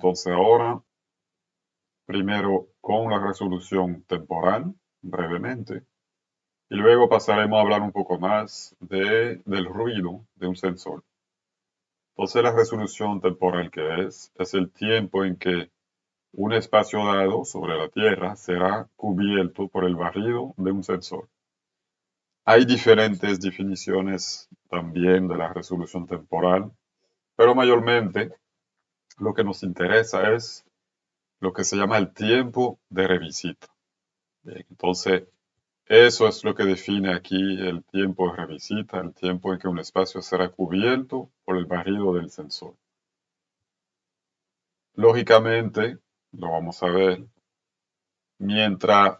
entonces ahora, primero con la resolución temporal, brevemente, y luego pasaremos a hablar un poco más del ruido de un sensor. Entonces, la resolución temporal que es el tiempo en que un espacio dado sobre la Tierra será cubierto por el barrido de un sensor. Hay diferentes definiciones también de la resolución temporal, pero mayormente lo que nos interesa es lo que se llama el tiempo de revisita. Bien, entonces, eso es lo que define aquí el tiempo de revisita, el tiempo en que un espacio será cubierto por el barrido del sensor. Lógicamente, lo vamos a ver, mientras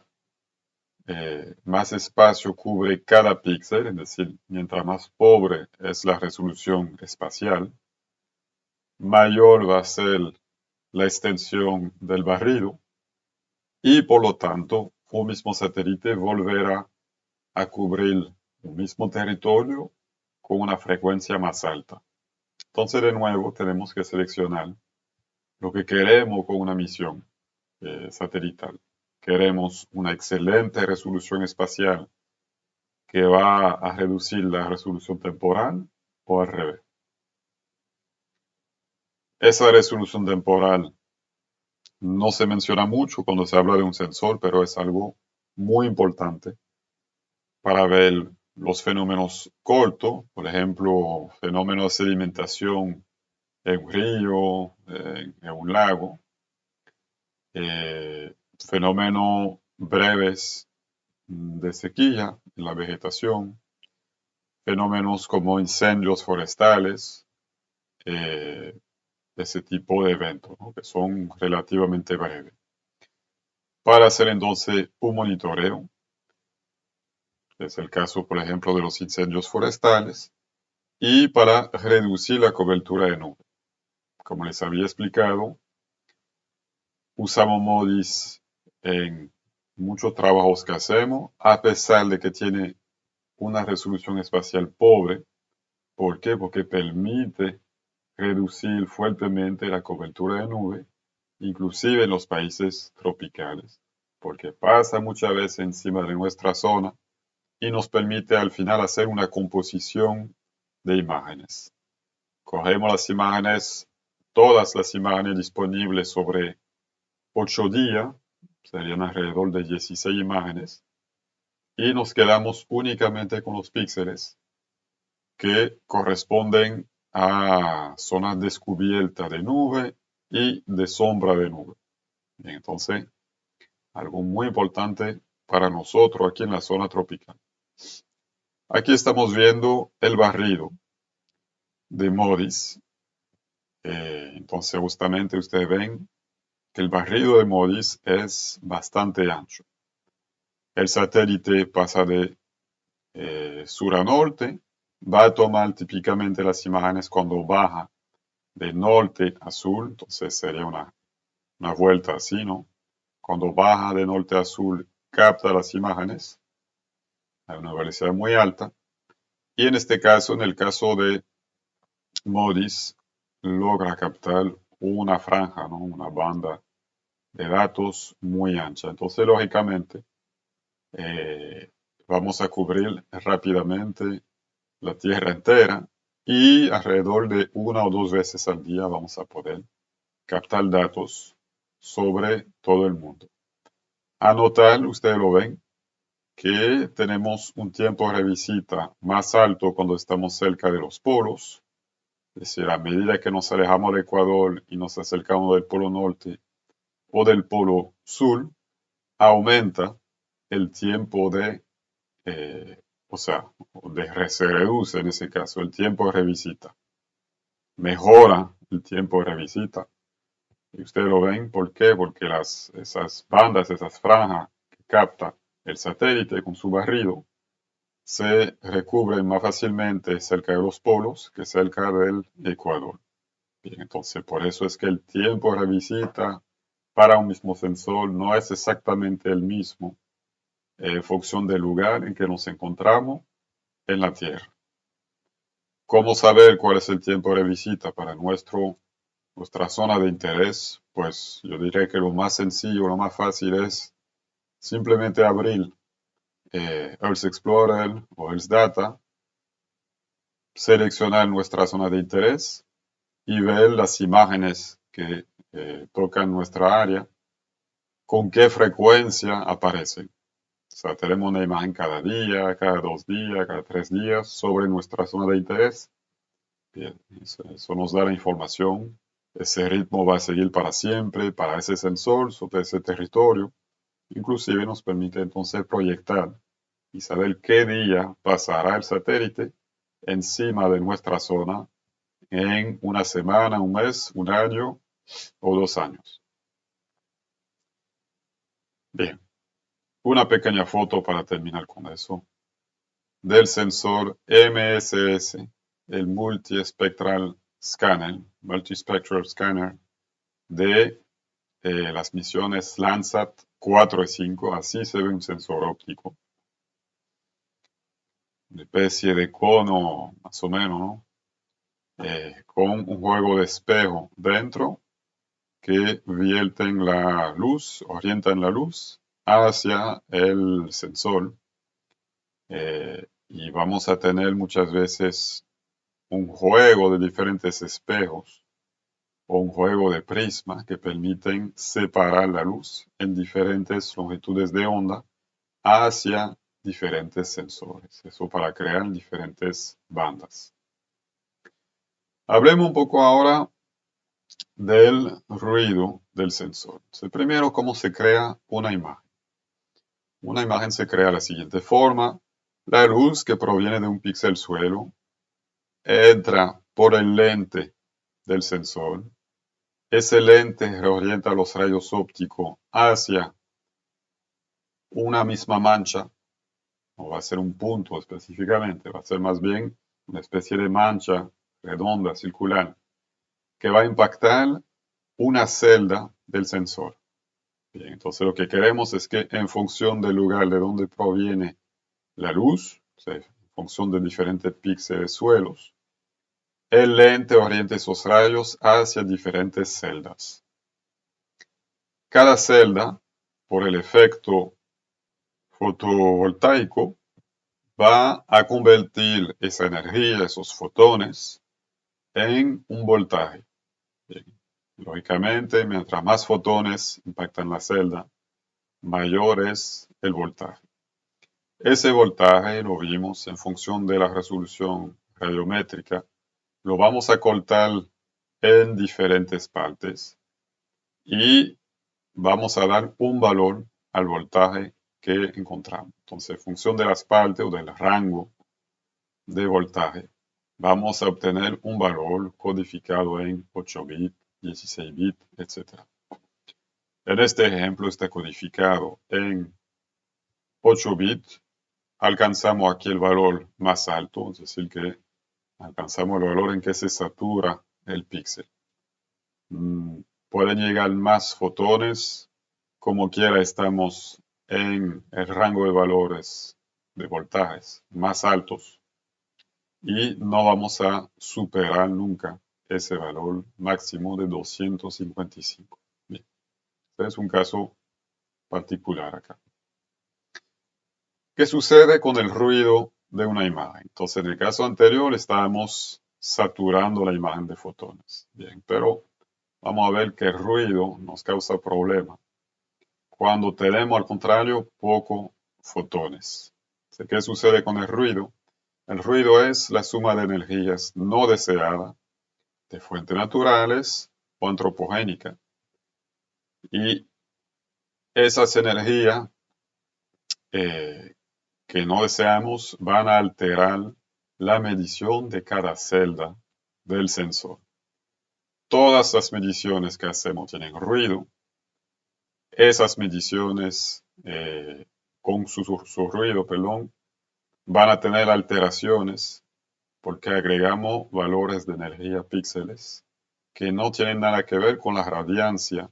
más espacio cubre cada píxel, es decir, mientras más pobre es la resolución espacial, mayor va a ser la extensión del barrido y por lo tanto un mismo satélite volverá a cubrir el mismo territorio con una frecuencia más alta. Entonces de nuevo tenemos que seleccionar lo que queremos con una misión satelital. Queremos una excelente resolución espacial que va a reducir la resolución temporal o al revés. Esa resolución temporal no se menciona mucho cuando se habla de un sensor, pero es algo muy importante para ver los fenómenos cortos, por ejemplo, fenómenos de sedimentación en un río, en un lago, fenómenos breves de sequía en la vegetación, fenómenos como incendios forestales, eh, ese tipo de eventos, ¿no? Que son relativamente breves. Para hacer entonces un monitoreo, que es el caso, por ejemplo, de los incendios forestales, y para reducir la cobertura de nube. Como les había explicado, usamos MODIS en muchos trabajos que hacemos, a pesar de que tiene una resolución espacial pobre. ¿Por qué? Porque permite reducir fuertemente la cobertura de nube, inclusive en los países tropicales, porque pasa muchas veces encima de nuestra zona y nos permite al final hacer una composición de imágenes. Cogemos las imágenes, todas las imágenes disponibles sobre 8 días, serían alrededor de 16 imágenes, y nos quedamos únicamente con los píxeles que corresponden a zonas descubiertas de nube y de sombra de nube. Bien, entonces, algo muy importante para nosotros aquí en la zona tropical. Aquí estamos viendo el barrido de MODIS. Entonces, justamente ustedes ven que el barrido de MODIS es bastante ancho. El satélite pasa de sur a norte, va a tomar típicamente las imágenes cuando baja de norte a sur, entonces sería una vuelta así, ¿no? Cuando baja de norte a sur, capta las imágenes a una velocidad muy alta. Y en este caso, en el caso de MODIS, logra captar una franja, ¿no? Una banda de datos muy ancha. Entonces, lógicamente, eh, vamos a cubrir rápidamente la Tierra entera y alrededor de una o dos veces al día vamos a poder captar datos sobre todo el mundo. Anotar, ustedes lo ven, que tenemos un tiempo de revisita más alto cuando estamos cerca de los polos, es decir, a medida que nos alejamos del Ecuador y nos acercamos del polo norte o del polo sur, aumenta el tiempo o sea, se reduce en ese caso el tiempo de revisita, mejora el tiempo de revisita. Y ustedes lo ven, ¿por qué? Porque esas bandas, esas franjas que capta el satélite con su barrido, se recubren más fácilmente cerca de los polos que cerca del Ecuador. Bien, entonces por eso es que el tiempo de revisita para un mismo sensor no es exactamente el mismo en función del lugar en que nos encontramos en la Tierra. ¿Cómo saber cuál es el tiempo de visita para nuestro nuestra zona de interés, pues yo diría que lo más sencillo, lo más fácil es simplemente abrir Earth Explorer o Earth Data, seleccionar nuestra zona de interés y ver las imágenes que tocan nuestra área, con qué frecuencia aparecen. O sea, tenemos una imagen cada día, cada 2 días, cada 3 días sobre nuestra zona de interés. Bien, eso nos da la información. Ese ritmo va a seguir para siempre, para ese sensor, sobre ese territorio. Inclusive nos permite entonces proyectar y saber qué día pasará el satélite encima de nuestra zona en una semana, un mes, un año o 2 años. Bien, una pequeña foto para terminar con eso del sensor MSS, el Multispectral Scanner de las misiones Landsat 4 y 5. Así se ve un sensor óptico, una especie de cono más o menos, ¿no? Con un juego de espejo dentro que vierten la luz, orientan la luz hacia el sensor, y vamos a tener muchas veces un juego de diferentes espejos o un juego de prisma que permiten separar la luz en diferentes longitudes de onda hacia diferentes sensores. Eso para crear diferentes bandas. Hablemos un poco ahora del ruido del sensor. Primero, cómo se crea una imagen. Una imagen se crea de la siguiente forma. La luz que proviene de un píxel suelo entra por el lente del sensor. Ese lente reorienta los rayos ópticos hacia una misma mancha, no va a ser un punto específicamente, va a ser más bien una especie de mancha redonda, circular, que va a impactar una celda del sensor. Bien, entonces lo que queremos es que en función del lugar de donde proviene la luz, o sea, en función de diferentes píxeles suelos, el lente orienta esos rayos hacia diferentes celdas. Cada celda, por el efecto fotovoltaico, va a convertir esa energía, esos fotones, en un voltaje. Bien. Lógicamente, mientras más fotones impactan la celda, mayor es el voltaje. Ese voltaje lo vimos en función de la resolución radiométrica. Lo vamos a cortar en diferentes partes y vamos a dar un valor al voltaje que encontramos. Entonces, en función de las partes o del rango de voltaje, vamos a obtener un valor codificado en 8 bits, 16 bits, etc. En este ejemplo está codificado en 8 bits. Alcanzamos aquí el valor más alto, es decir, que alcanzamos el valor en que se satura el píxel. Pueden llegar más fotones, como quiera estamos en el rango de valores de voltajes más altos y no vamos a superar nunca ese valor máximo de 255. Bien, este es un caso particular acá. ¿Qué sucede con el ruido de una imagen? Entonces, en el caso anterior estábamos saturando la imagen de fotones. Bien, pero vamos a ver que el ruido nos causa problemas cuando tenemos, al contrario, pocos fotones. ¿Qué sucede con el ruido? El ruido es la suma de energías no deseadas de fuentes naturales o antropogénicas. Y esas energías que no deseamos van a alterar la medición de cada celda del sensor. Todas las mediciones que hacemos tienen ruido. Esas mediciones con su ruido, perdón, van a tener alteraciones porque agregamos valores de energía píxeles que no tienen nada que ver con la radiancia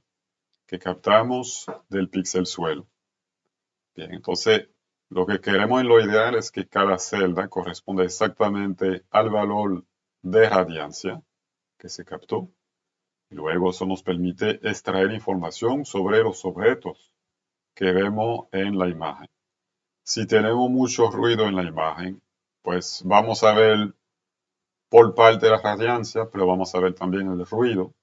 que captamos del píxel suelo. Bien, entonces lo que queremos en lo ideal es que cada celda corresponda exactamente al valor de radiancia que se captó Luego eso nos permite extraer información sobre los objetos que vemos en la imagen. Si tenemos mucho ruido en la imagen, pues vamos a ver por parte de la radiancia, pero vamos a ver también el ruido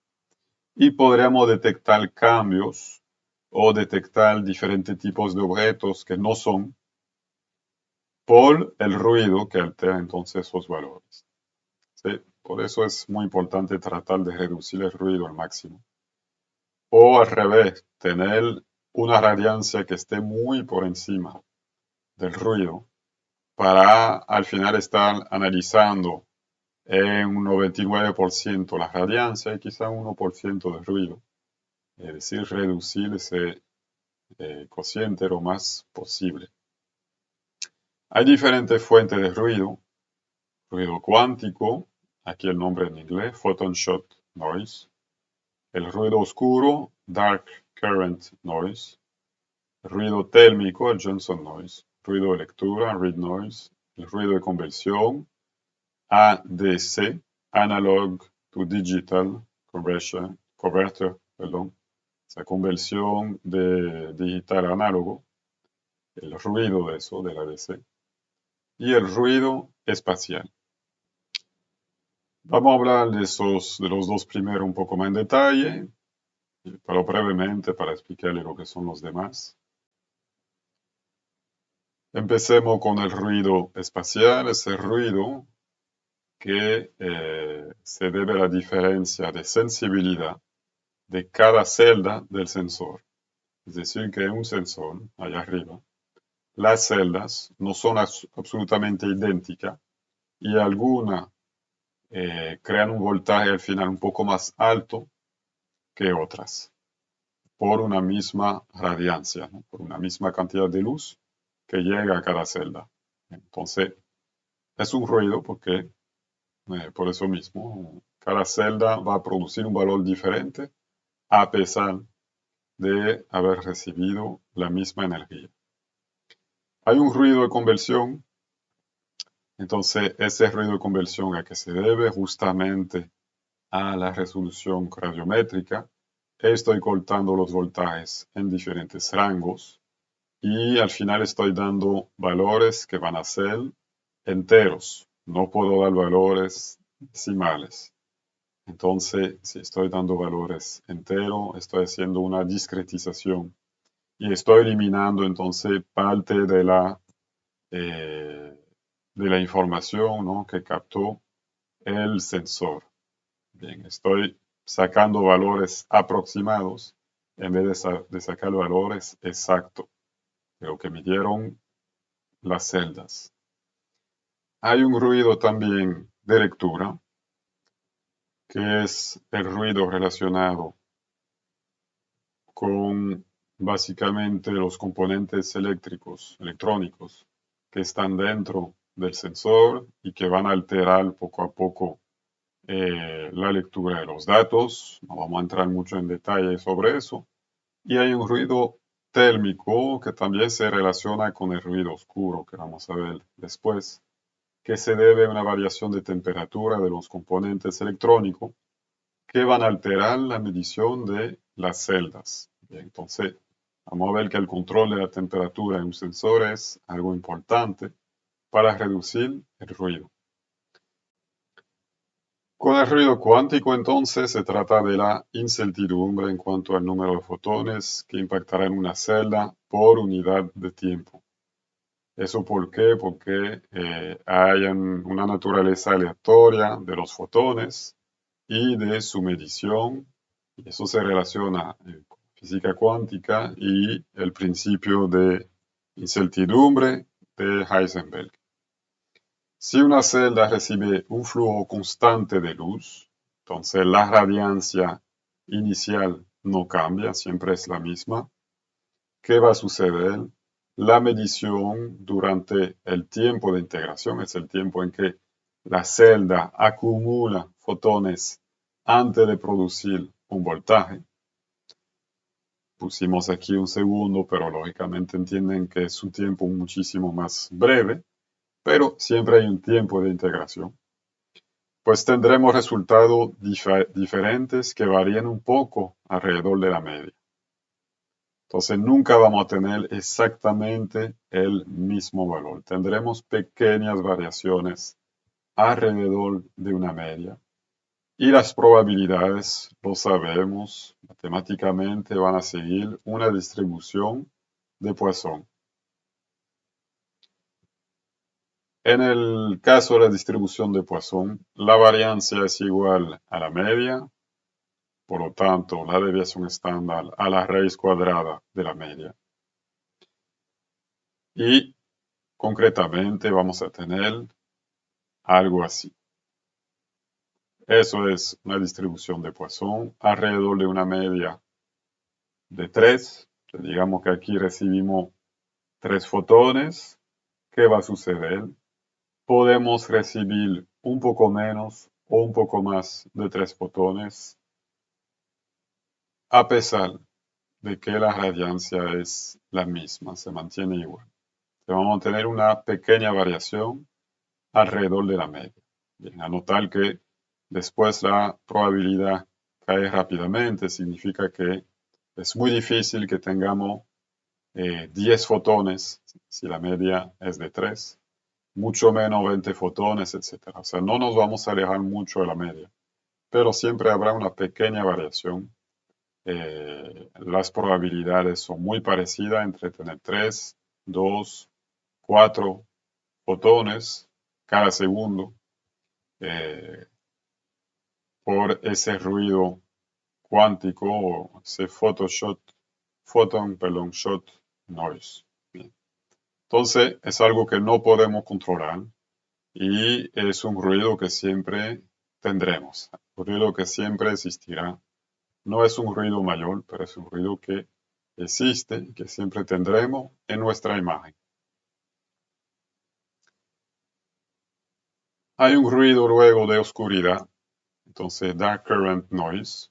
y podríamos detectar cambios o detectar diferentes tipos de objetos que no son por el ruido que altera entonces esos valores. ¿Sí? Por eso es muy importante tratar de reducir el ruido al máximo. O al revés, tener una radiancia que esté muy por encima del ruido para al final estar analizando en un 99% la radiancia y quizá un 1% de ruido. Es decir, reducir ese cociente lo más posible. Hay diferentes fuentes de ruido. Ruido cuántico, aquí el nombre en inglés, photon shot noise. El ruido oscuro, dark current noise. El ruido térmico, el Johnson noise. Ruido de lectura, read noise. El ruido de conversión, ADC, analog to digital converter, perdón. Esa conversión de digital a análogo, el ruido de eso, del ADC. Y el ruido espacial. Vamos a hablar de los dos primeros un poco más en detalle, pero brevemente para explicarle lo que son los demás. Empecemos con el ruido espacial, ese ruido que se debe a la diferencia de sensibilidad de cada celda del sensor. Es decir, que en un sensor, allá arriba, las celdas no son absolutamente idénticas y algunas crean un voltaje al final un poco más alto que otras, por una misma radiancia, ¿no? Por una misma cantidad de luz que llega a cada celda. Entonces, es un ruido porque, por eso mismo, cada celda va a producir un valor diferente a pesar de haber recibido la misma energía. Hay un ruido de conversión, entonces ese ruido de conversión a que se debe justamente a la resolución radiométrica. Estoy cortando los voltajes en diferentes rangos y al final estoy dando valores que van a ser enteros. No puedo dar valores decimales. Entonces, si estoy dando valores enteros, estoy haciendo una discretización y estoy eliminando entonces parte de la información, ¿no?, que captó el sensor. Bien, estoy sacando valores aproximados en vez de sacar valores exactos de lo que midieron las celdas. Hay un ruido también de lectura, que es el ruido relacionado con básicamente los componentes electrónicos, que están dentro del sensor y que van a alterar poco a poco la lectura de los datos. No vamos a entrar mucho en detalle sobre eso. Y hay un ruido térmico que también se relaciona con el ruido oscuro, que vamos a ver después, que se debe a una variación de temperatura de los componentes electrónicos que van a alterar la medición de las celdas. Bien, entonces, vamos a ver que el control de la temperatura en un sensor es algo importante para reducir el ruido. Con el ruido cuántico, entonces, se trata de la incertidumbre en cuanto al número de fotones que impactará en una celda por unidad de tiempo. ¿Eso por qué? Porque hay una naturaleza aleatoria de los fotones y de su medición, y eso se relaciona con física cuántica y el principio de incertidumbre de Heisenberg. Si una celda recibe un flujo constante de luz, entonces la radiancia inicial no cambia, siempre es la misma. ¿Qué va a suceder? La medición durante el tiempo de integración, es el tiempo en que la celda acumula fotones antes de producir un voltaje. Pusimos aquí un segundo, pero lógicamente entienden que es un tiempo muchísimo más breve, pero siempre hay un tiempo de integración. pues tendremos resultados diferentes que varían un poco alrededor de la media. Entonces nunca vamos a tener exactamente el mismo valor. Tendremos pequeñas variaciones alrededor de una media. Y las probabilidades, lo sabemos, matemáticamente van a seguir una distribución de Poisson. En el caso de la distribución de Poisson, la variancia es igual a la media, por lo tanto, la desviación estándar a la raíz cuadrada de la media. Y concretamente vamos a tener algo así. Eso es una distribución de Poisson alrededor de una media de 3. Digamos que aquí recibimos 3 fotones. ¿Qué va a suceder? Podemos recibir un poco menos o un poco más de 3 fotones a pesar de que la radiancia es la misma, se mantiene igual. Vamos a tener una pequeña variación alrededor de la media. Bien, anotar que después la probabilidad cae rápidamente, significa que es muy difícil que tengamos 10 fotones si la media es de 3, mucho menos 20 fotones, etc. O sea, no nos vamos a alejar mucho de la media, pero siempre habrá una pequeña variación. Las probabilidades son muy parecidas entre tener 3, 2, 4 fotones cada segundo eh, por ese ruido cuántico o ese photon shot noise. Bien. Entonces es algo que no podemos controlar y es un ruido que siempre tendremos, un ruido que siempre existirá. No es un ruido mayor, pero es un ruido que existe y que siempre tendremos en nuestra imagen. Hay un ruido luego de oscuridad, entonces dark current noise.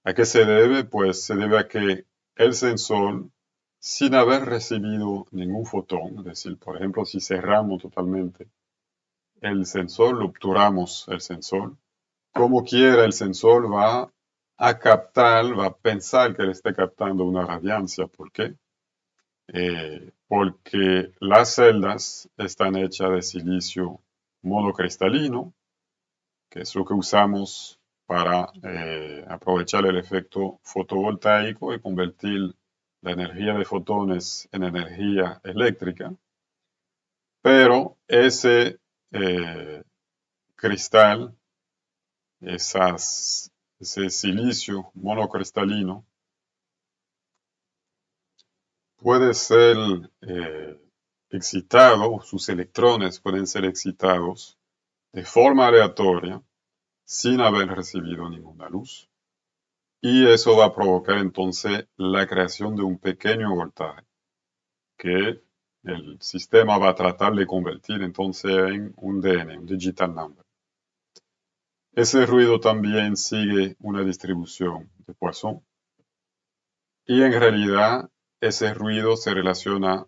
¿A qué se debe? Pues se debe a que el sensor, sin haber recibido ningún fotón, es decir, por ejemplo, si cerramos totalmente el sensor, lo obturamos el sensor, como quiera el sensor va a captar, va a pensar que le esté captando una radiancia. ¿Por qué? Porque las celdas están hechas de silicio monocristalino, que es lo que usamos para aprovechar el efecto fotovoltaico y convertir la energía de fotones en energía eléctrica. Pero ese cristal, ese silicio monocristalino, puede ser excitado, sus electrones pueden ser excitados de forma aleatoria sin haber recibido ninguna luz. Y eso va a provocar entonces la creación de un pequeño voltaje que el sistema va a tratar de convertir entonces en un DN, un digital number. Ese ruido también sigue una distribución de Poisson y en realidad ese ruido se relaciona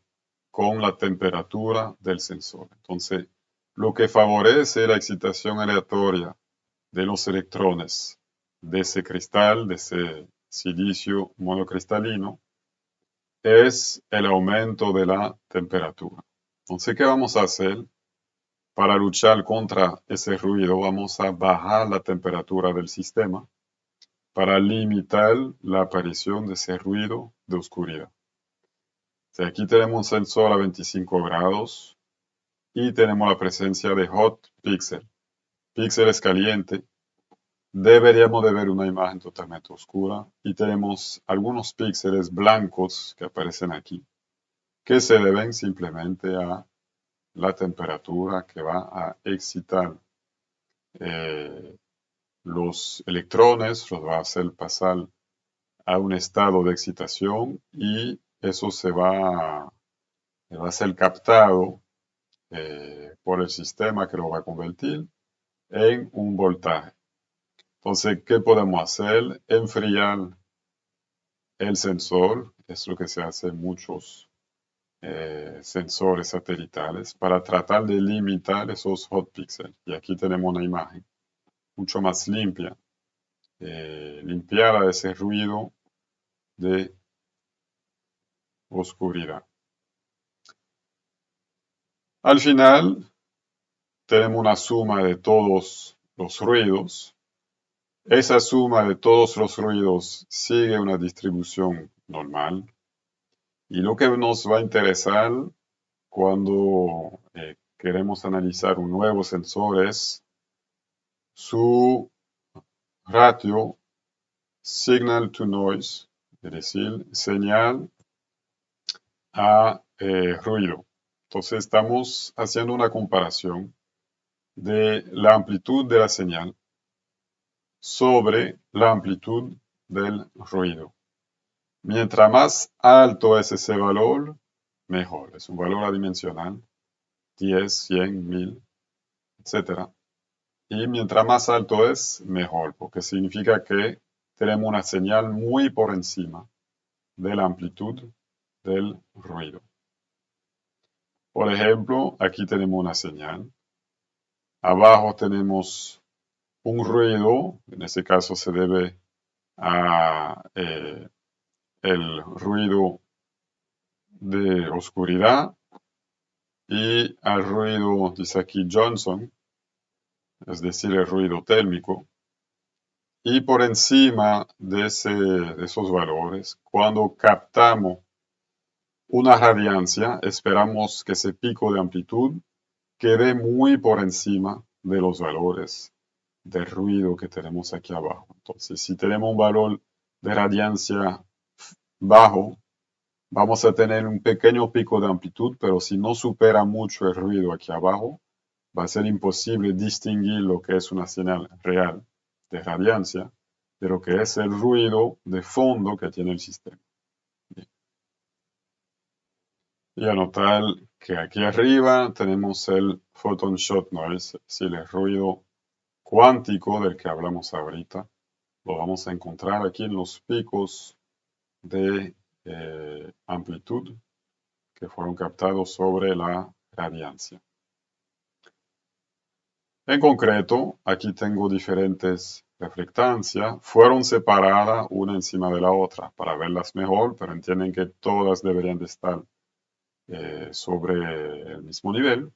con la temperatura del sensor. Entonces, lo que favorece la excitación aleatoria de los electrones de ese cristal, de ese silicio monocristalino, es el aumento de la temperatura. Entonces, ¿qué vamos a hacer? Para luchar contra ese ruido, vamos a bajar la temperatura del sistema para limitar la aparición de ese ruido de oscuridad. Aquí tenemos un sensor a 25 grados y tenemos la presencia de hot pixel. Píxel es caliente. Deberíamos de ver una imagen totalmente oscura y tenemos algunos píxeles blancos que aparecen aquí, que se deben simplemente a la temperatura que va a excitar los electrones, los va a hacer pasar a un estado de excitación y eso va a ser captado por el sistema que lo va a convertir en un voltaje. Entonces, ¿qué podemos hacer? Enfriar el sensor, es lo que se hace en muchos sensores satelitales para tratar de limitar esos hot pixels. Y aquí tenemos una imagen mucho más limpia, limpiada de ese ruido de oscuridad. Al final, tenemos una suma de todos los ruidos. Esa suma de todos los ruidos sigue una distribución normal. Y lo que nos va a interesar cuando queremos analizar un nuevo sensor es su ratio signal to noise, es decir, señal a ruido. Entonces estamos haciendo una comparación de la amplitud de la señal sobre la amplitud del ruido. Mientras más alto es ese valor, mejor. Es un valor adimensional, 10, 100, 1000, etc. Y mientras más alto es, mejor, porque significa que tenemos una señal muy por encima de la amplitud del ruido. Por ejemplo, aquí tenemos una señal. Abajo tenemos un ruido, en este caso se debe a el ruido de oscuridad y al ruido, dice aquí Johnson, es decir, el ruido térmico. Y por encima de esos valores, cuando captamos una radiancia, esperamos que ese pico de amplitud quede muy por encima de los valores de ruido que tenemos aquí abajo. Entonces, si tenemos un valor de radiancia bajo, vamos a tener un pequeño pico de amplitud, pero si no supera mucho el ruido aquí abajo, va a ser imposible distinguir lo que es una señal real de radiancia de lo que es el ruido de fondo que tiene el sistema. Bien. Y anotar que aquí arriba tenemos el photon shot noise, es decir, el ruido cuántico del que hablamos ahorita. Lo vamos a encontrar aquí en los picos de amplitud que fueron captados sobre la radiancia. En concreto, aquí tengo diferentes reflectancias. Fueron separadas una encima de la otra para verlas mejor, pero entienden que todas deberían de estar sobre el mismo nivel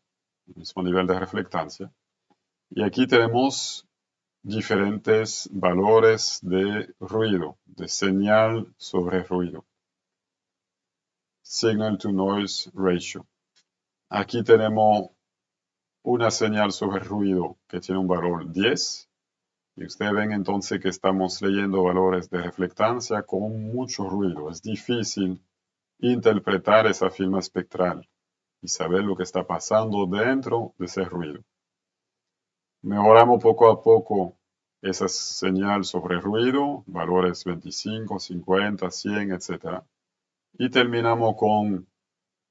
de reflectancia. Y aquí tenemos diferentes valores de ruido, de señal sobre ruido. Signal to noise ratio. Aquí tenemos una señal sobre ruido que tiene un valor 10. Y ustedes ven entonces que estamos leyendo valores de reflectancia con mucho ruido. Es difícil interpretar esa firma espectral y saber lo que está pasando dentro de ese ruido. Mejoramos poco a poco esa señal sobre ruido, valores 25, 50, 100, etc. Y terminamos con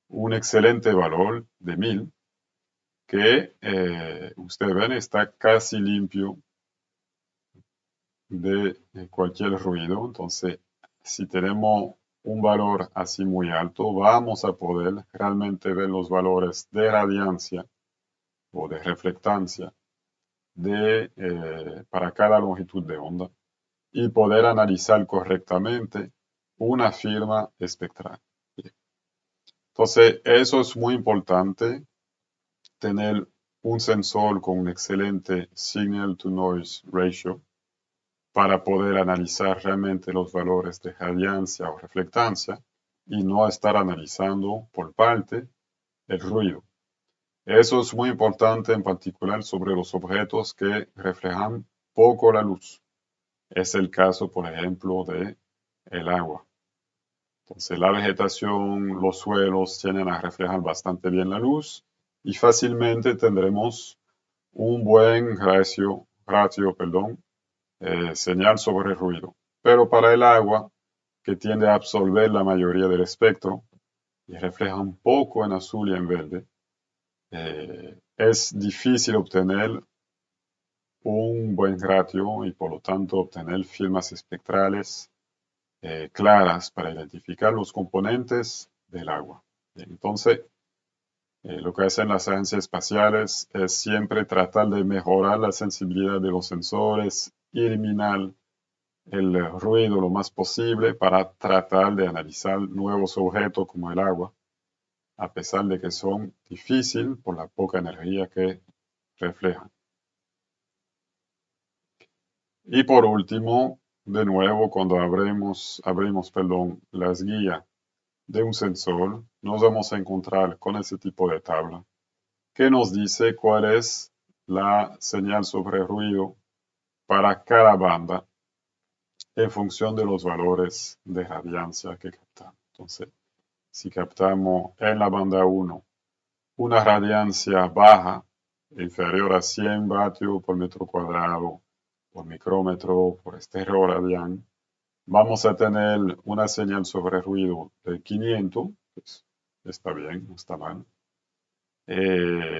un excelente valor de 1000 que ustedes ven está casi limpio de cualquier ruido. Entonces, si tenemos un valor así muy alto, vamos a poder realmente ver los valores de radiancia o de reflectancia para cada longitud de onda y poder analizar correctamente una firma espectral. Entonces, eso es muy importante, tener un sensor con un excelente signal to noise ratio para poder analizar realmente los valores de radiancia o reflectancia y no estar analizando por parte el ruido. Eso es muy importante en particular sobre los objetos que reflejan poco la luz. Es el caso, por ejemplo, de el agua. Entonces la vegetación, los suelos tienden a reflejar bastante bien la luz y fácilmente tendremos un buen señal sobre ruido. Pero para el agua, que tiende a absorber la mayoría del espectro y refleja un poco en azul y en verde, es difícil obtener un buen ratio y por lo tanto obtener firmas espectrales claras para identificar los componentes del agua. Bien, entonces, Lo que hacen las agencias espaciales es siempre tratar de mejorar la sensibilidad de los sensores, eliminar el ruido lo más posible para tratar de analizar nuevos objetos como el agua, a pesar de que son difíciles por la poca energía que reflejan. Y por último, de nuevo, cuando abrimos las guías de un sensor, nos vamos a encontrar con ese tipo de tabla que nos dice cuál es la señal sobre ruido para cada banda en función de los valores de radiancia que captamos. Entonces, si captamos en la banda 1 una radiancia baja, inferior a 100 vatios por metro cuadrado, por micrómetro, por estereoradián, vamos a tener una señal sobre ruido de 500, pues está bien, no está mal.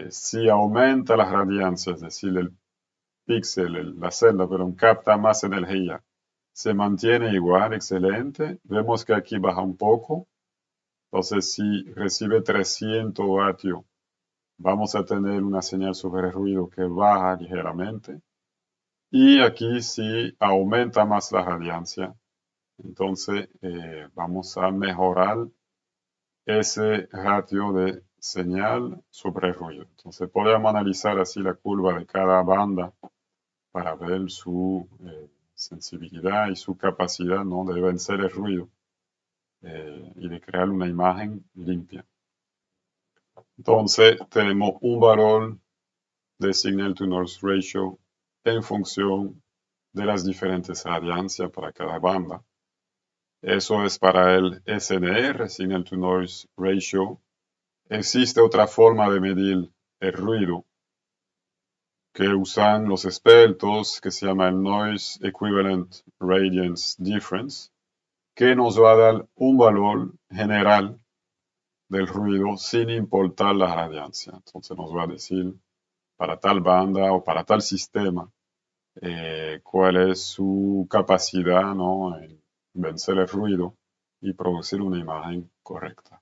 Si aumenta la radiancia, es decir, el píxel, la celda, pero capta más energía, se mantiene igual, excelente. Vemos que aquí baja un poco. Entonces, si recibe 300 vatios, vamos a tener una señal sobre ruido que baja ligeramente. Y aquí si aumenta más la radiancia, entonces vamos a mejorar ese ratio de señal sobre ruido. Entonces podemos analizar así la curva de cada banda para ver su sensibilidad y su capacidad, ¿no?, de vencer el ruido y de crear una imagen limpia. Entonces tenemos un valor de signal to noise ratio en función de las diferentes radiancias para cada banda. Eso es para el SNR, signal to noise ratio. Existe otra forma de medir el ruido que usan los expertos, que se llama el Noise Equivalent Radiance Difference, que nos va a dar un valor general del ruido sin importar la radiancia. Entonces nos va a decir para tal banda o para tal sistema cuál es su capacidad, ¿no?, en vencer el ruido y producir una imagen correcta.